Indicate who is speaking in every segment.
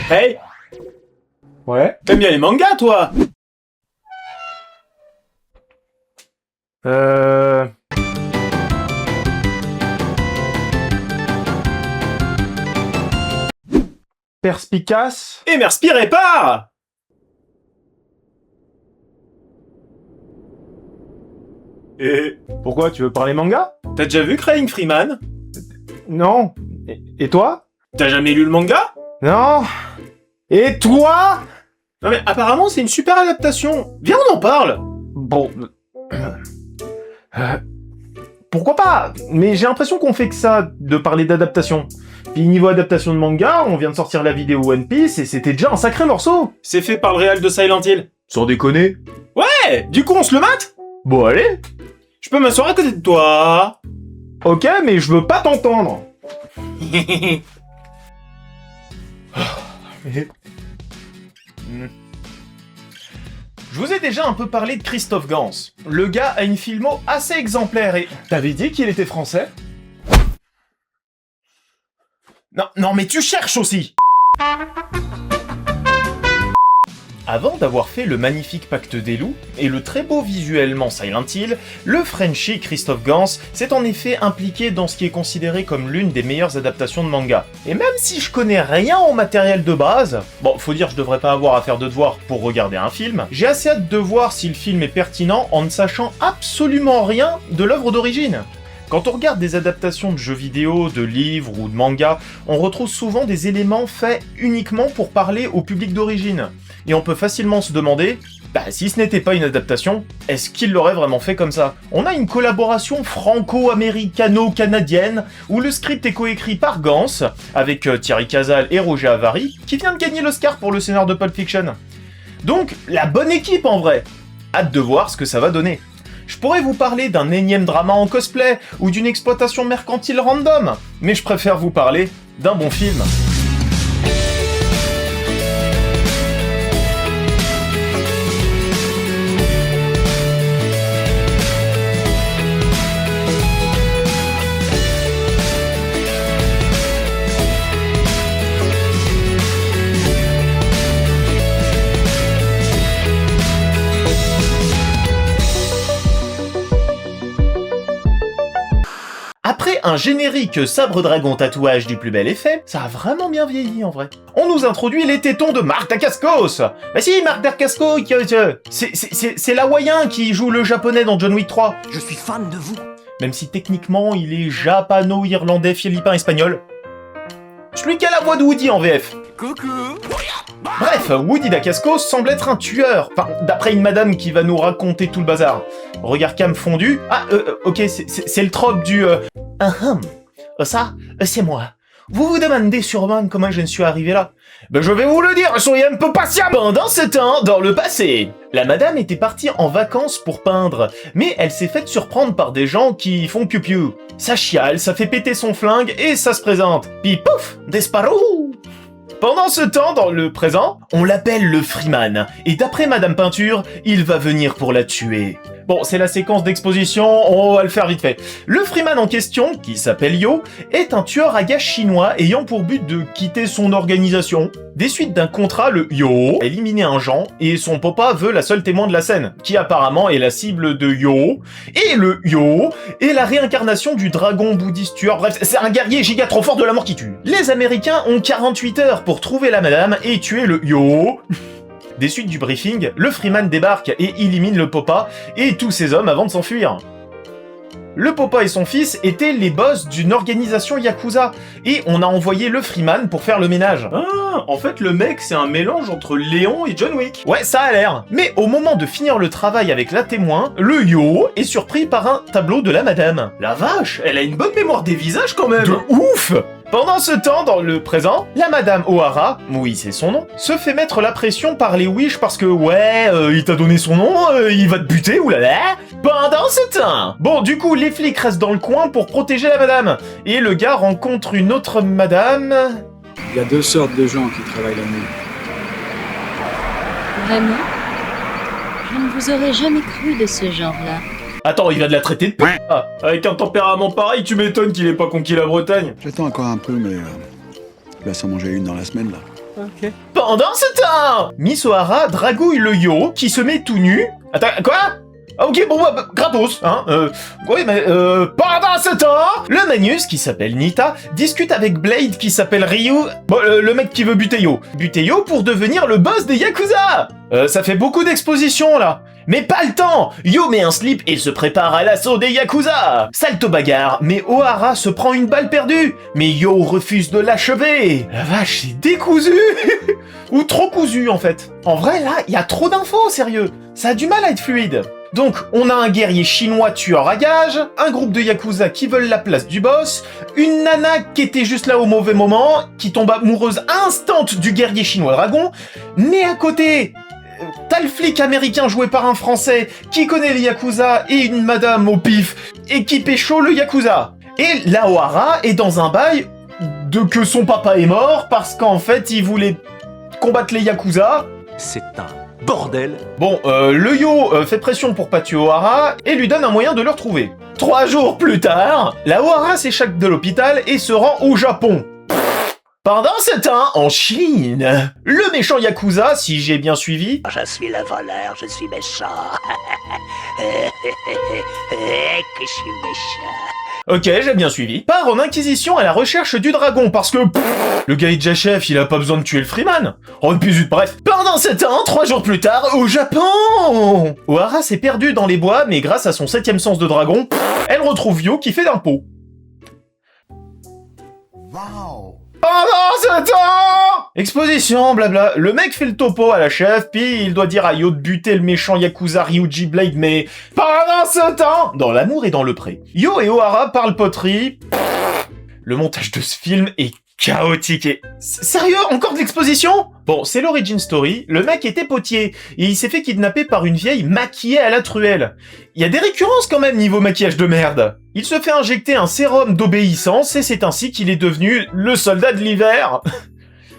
Speaker 1: Hey,
Speaker 2: Ouais.
Speaker 1: t'aimes bien les mangas, toi?
Speaker 2: Perspicace.
Speaker 1: Et merci, répare! Et
Speaker 2: Pourquoi, tu veux parler manga?
Speaker 1: t'as déjà vu Crying Freeman?
Speaker 2: Non. Et toi?
Speaker 1: T'as jamais lu le manga?
Speaker 2: Non. Et toi?
Speaker 1: Non mais apparemment c'est une super adaptation. Viens, on en parle.
Speaker 2: Bon. Pourquoi pas? Mais j'ai l'impression qu'on fait que ça, de parler d'adaptation. Puis niveau adaptation de manga, on vient de sortir la vidéo One Piece et c'était déjà un sacré morceau.
Speaker 1: C'est fait par le réal de Silent Hill.
Speaker 2: Sans déconner.
Speaker 1: Ouais, du coup on se le mate?
Speaker 2: Bon allez.
Speaker 1: Je peux m'asseoir à côté de toi.
Speaker 2: Ok, mais je veux pas t'entendre. Je vous ai déjà un peu parlé de Christophe Gans. Le gars a une filmo assez exemplaire et... T'avais dit qu'il était français? Non mais tu cherches aussi. Avant d'avoir fait le magnifique Pacte des loups et le très beau visuellement Silent Hill, le Frenchie Christophe Gans s'est en effet impliqué dans ce qui est considéré comme l'une des meilleures adaptations de manga. Et même si je connais rien au matériel de base, bon, faut dire je devrais pas avoir à faire de devoirs pour regarder un film, j'ai assez hâte de voir si le film est pertinent en ne sachant absolument rien de l'œuvre d'origine. Quand on regarde des adaptations de jeux vidéo, de livres ou de mangas, on retrouve souvent des éléments faits uniquement pour parler au public d'origine. Et on peut facilement se demander, si ce n'était pas une adaptation, est-ce qu'il l'aurait vraiment fait comme ça? On a une collaboration franco-américano-canadienne, où le script est coécrit par Gans, avec Thierry Cazal et Roger Avary, qui vient de gagner l'Oscar pour le scénar de Pulp Fiction. Donc, la bonne équipe en vrai. Hâte de voir ce que ça va donner. Je pourrais vous parler d'un énième drama en cosplay, ou d'une exploitation mercantile random, mais je préfère vous parler d'un bon film. Après un générique sabre dragon tatouage du plus bel effet, ça a vraiment bien vieilli en vrai. On nous introduit les tétons de Marc Dacascos. Bah si, Marc Dacascos, c'est l'hawaïen qui joue le japonais dans John Wick 3.
Speaker 3: Je suis fan de vous.
Speaker 2: Même si techniquement il est japano-irlandais, philippin, espagnol. Celui qui a la voix de Woody en VF.
Speaker 3: Coucou.
Speaker 2: Bref, Woody Dacascos semble être un tueur. Enfin, d'après une madame qui va nous raconter tout le bazar. Regard cam fondu. Ok, c'est le trope du... ça, c'est moi. Vous vous demandez sûrement comment je ne suis arrivé là. Je vais vous le dire, soyez un peu patient. Pendant ce temps, dans le passé, la madame était partie en vacances pour peindre, mais elle s'est faite surprendre par des gens qui font piou-piou. Ça chiale, ça fait péter son flingue et ça se présente. Puis pouf, disparu. Pendant ce temps, dans le présent, on l'appelle le Freeman, et d'après Madame Peinture, il va venir pour la tuer. Bon, c'est la séquence d'exposition, on va le faire vite fait. Le Freeman en question, qui s'appelle Yo, est un tueur à gages chinois ayant pour but de quitter son organisation. Des suites d'un contrat, le Yo a éliminé un Jean, et son papa veut la seule témoin de la scène, qui apparemment est la cible de Yo, et le Yo est la réincarnation du dragon bouddhiste tueur, bref, c'est un guerrier giga trop fort de la mort qui tue. Les Américains ont 48 heures pour trouver la madame et tuer le Yo. Des suites du briefing, le Freeman débarque et élimine le Popa et tous ses hommes avant de s'enfuir. Le Popa et son fils étaient les boss d'une organisation Yakuza, et on a envoyé le Freeman pour faire le ménage.
Speaker 1: Ah, en fait le mec c'est un mélange entre Léon et John Wick.
Speaker 2: Ouais, ça a l'air. Mais au moment de finir le travail avec la témoin, le Yo est surpris par un tableau de la madame.
Speaker 1: La vache, elle a une bonne mémoire des visages quand même.
Speaker 2: De ouf! Pendant ce temps, dans le présent, la madame O'Hara, oui c'est son nom, se fait mettre la pression par les Wish parce que il t'a donné son nom, il va te buter, oulala. Pendant ce temps, bon du coup les flics restent dans le coin pour protéger la madame, et le gars rencontre une autre madame...
Speaker 4: Il y a deux sortes de gens qui travaillent la nuit.
Speaker 5: Vraiment? Je ne vous aurais jamais cru de ce genre-là.
Speaker 2: Attends, il vient de la traiter de p***.
Speaker 1: Ah, avec un tempérament pareil, tu m'étonnes qu'il ait pas conquis la Bretagne.
Speaker 4: J'attends encore un peu, mais il va s'en manger une dans la semaine, là.
Speaker 3: Ok.
Speaker 2: Pendant ce temps, Miss O'Hara dragouille le yo qui se met tout nu. Attends, quoi? Ah ok, bon, bah, gratos, hein. Oui, mais pendant ce temps, le Magnus, qui s'appelle Nita, discute avec Blade, qui s'appelle Ryu, bon, le mec qui veut buter Yo. Buter Yo pour devenir le boss des Yakuza. Ça fait beaucoup d'expositions, là. Mais pas le temps. Yo met un slip et se prépare à l'assaut des Yakuza. Salto bagarre, mais O'Hara se prend une balle perdue. Mais Yo refuse de l'achever. La vache, c'est décousu. Ou trop cousu, en fait. En vrai, là, il y a trop d'infos, sérieux. Ça a du mal à être fluide. Donc, on a un guerrier chinois tueur à gages, un groupe de Yakuza qui veulent la place du boss, une nana qui était juste là au mauvais moment, qui tombe amoureuse instant du guerrier chinois dragon, mais à côté, t'as le flic américain joué par un français qui connaît les Yakuza et une madame au pif et qui pécho le Yakuza. Et la O'Hara est dans un bail de que son papa est mort parce qu'en fait, il voulait combattre les Yakuza.
Speaker 3: C'est un bordel.
Speaker 2: Bon, le Yo fait pression pour pas tuer O'Hara et lui donne un moyen de le retrouver. 3 jours plus tard, la O'Hara s'échappe de l'hôpital et se rend au Japon. Pendant ce temps, en Chine, le méchant Yakuza, si j'ai bien suivi...
Speaker 6: Je suis le voleur, je suis méchant. Que je suis méchant.
Speaker 2: Ok, j'ai bien suivi. Part en inquisition à la recherche du dragon parce que... le gars est déjà chef, il a pas besoin de tuer le Freeman. Oh, et puis zut, bref. Pendant ce temps, 3 jours plus tard, au Japon, O'Hara s'est perdue dans les bois, mais grâce à son 7e sens de dragon, elle retrouve Yo qui fait d'un pot. Pendant ce temps, exposition, blabla. Le mec fait le topo à la chef, puis il doit dire à Yo de buter le méchant Yakuza Ryuji Blade, mais pendant ce temps, dans l'amour et dans le pré, Yo et O'Hara parlent poterie. Le montage de ce film est chaotique et... Sérieux, encore de l'exposition? Bon, c'est l'origin story, le mec était potier, et il s'est fait kidnapper par une vieille maquillée à la truelle. Il y a des récurrences quand même niveau maquillage de merde. Il se fait injecter un sérum d'obéissance, et c'est ainsi qu'il est devenu le soldat de l'hiver.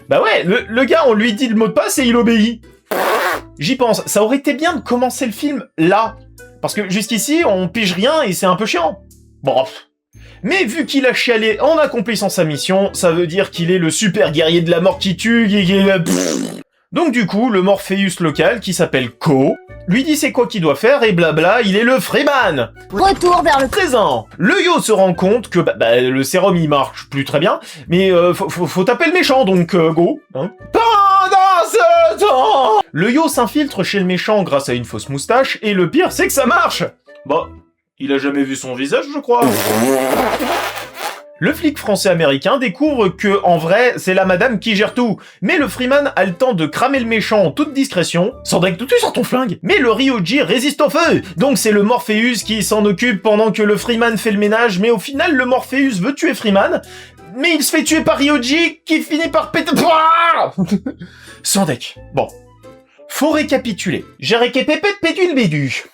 Speaker 2: Bah ouais, le gars, on lui dit le mot de passe et il obéit. J'y pense, ça aurait été bien de commencer le film là, parce que jusqu'ici, on pige rien et c'est un peu chiant. Bon... Mais vu qu'il a chialé en accomplissant sa mission, ça veut dire qu'il est le super guerrier de la mort qui tue, Donc du coup, le Morpheus local, qui s'appelle Ko, lui dit c'est quoi qu'il doit faire, et blabla, il est le Freeman.
Speaker 5: Retour vers le
Speaker 2: Présent. Le Yo se rend compte que le sérum il marche plus très bien, mais faut taper le méchant, donc go. Hein. Pendant ce temps, le Yo s'infiltre chez le méchant grâce à une fausse moustache, et le pire c'est que ça marche. Bon... Il a jamais vu son visage, je crois. Le flic français-américain découvre que, en vrai, c'est la madame qui gère tout. Mais le Freeman a le temps de cramer le méchant en toute discrétion, sans que tu sors ton flingue. Mais le Ryuji résiste au feu. Donc c'est le Morpheus qui s'en occupe pendant que le Freeman fait le ménage, mais au final, le Morpheus veut tuer Freeman. Mais il se fait tuer par Ryuji, qui finit par péter... Sans deck. Bon. Faut récapituler. J'ai récapépé le bédu.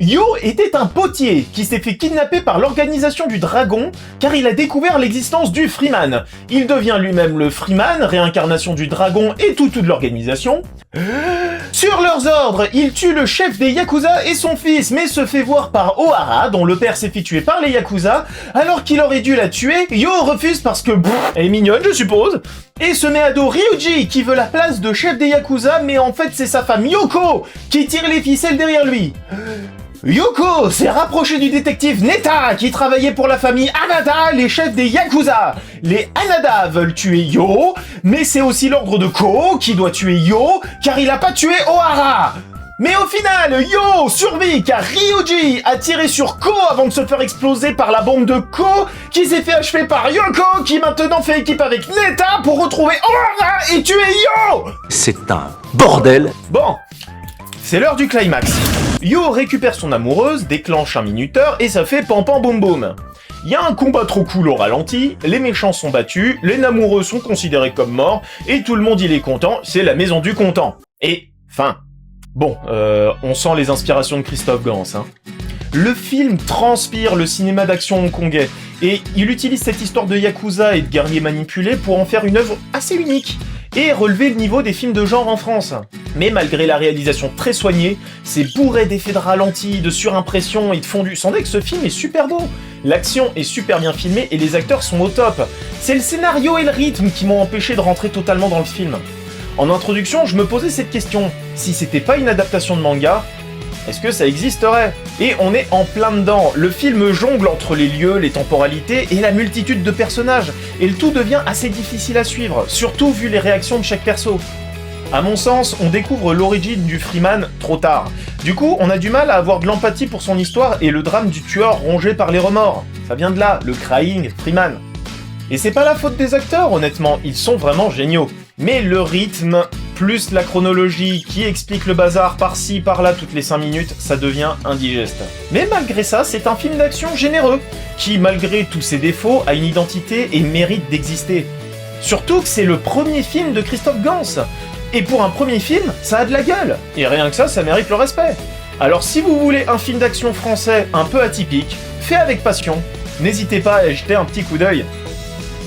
Speaker 2: Yo était un potier qui s'est fait kidnapper par l'organisation du dragon car il a découvert l'existence du Freeman. Il devient lui-même le Freeman, réincarnation du dragon et tout de l'organisation. Sur leurs ordres, il tue le chef des Yakuza et son fils, mais se fait voir par O'Hara, dont le père s'est fait tuer par les Yakuza, alors qu'il aurait dû la tuer. Yo refuse parce que elle est mignonne, je suppose, et se met à dos Ryuji, qui veut la place de chef des Yakuza, mais en fait c'est sa femme Yoko qui tire les ficelles derrière lui. Yoko s'est rapproché du détective Neta qui travaillait pour la famille Hanada, les chefs des Yakuza. Les Hanada veulent tuer Yo, mais c'est aussi l'ordre de Ko qui doit tuer Yo car il a pas tué O'Hara. Mais au final, Yo survit car Ryuji a tiré sur Ko avant de se faire exploser par la bombe de Ko qui s'est fait achever par Yoko qui maintenant fait équipe avec Neta pour retrouver O'Hara et tuer Yo.
Speaker 3: C'est un bordel.
Speaker 2: Bon, c'est l'heure du climax. Yo récupère son amoureuse, déclenche un minuteur et ça fait pam pam boum boum. Il y a un combat trop cool au ralenti, les méchants sont battus, les amoureux sont considérés comme morts et tout le monde il est content, c'est la maison du content. Et fin. Bon, on sent les inspirations de Christophe Gans, hein. Le film transpire le cinéma d'action hongkongais et il utilise cette histoire de Yakuza et de guerriers manipulés pour en faire une œuvre assez unique et relever le niveau des films de genre en France. Mais malgré la réalisation très soignée, c'est bourré d'effets de ralenti, de surimpression et de fondu, sans que ce film est super beau. L'action est super bien filmée et les acteurs sont au top. C'est le scénario et le rythme qui m'ont empêché de rentrer totalement dans le film. En introduction, je me posais cette question. Si c'était pas une adaptation de manga, est-ce que ça existerait? Et on est en plein dedans. Le film jongle entre les lieux, les temporalités et la multitude de personnages. Et le tout devient assez difficile à suivre, surtout vu les réactions de chaque perso. À mon sens, on découvre l'origine du Freeman trop tard. Du coup, on a du mal à avoir de l'empathie pour son histoire et le drame du tueur rongé par les remords. Ça vient de là, le crying Freeman. Et c'est pas la faute des acteurs, honnêtement, ils sont vraiment géniaux. Mais le rythme, plus la chronologie qui explique le bazar par-ci, par-là toutes les 5 minutes, ça devient indigeste. Mais malgré ça, c'est un film d'action généreux, qui, malgré tous ses défauts, a une identité et mérite d'exister. Surtout que c'est le premier film de Christophe Gans. Et pour un premier film, ça a de la gueule. Et rien que ça mérite le respect. Alors si vous voulez un film d'action français un peu atypique, fait avec passion, n'hésitez pas à y jeter un petit coup d'œil.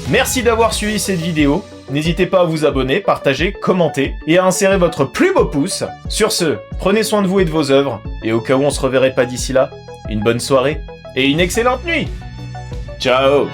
Speaker 2: Merci d'avoir suivi cette vidéo. N'hésitez pas à vous abonner, partager, commenter et à insérer votre plus beau pouce. Sur ce, prenez soin de vous et de vos œuvres. Et au cas où on se reverrait pas d'ici là, une bonne soirée et une excellente nuit. Ciao.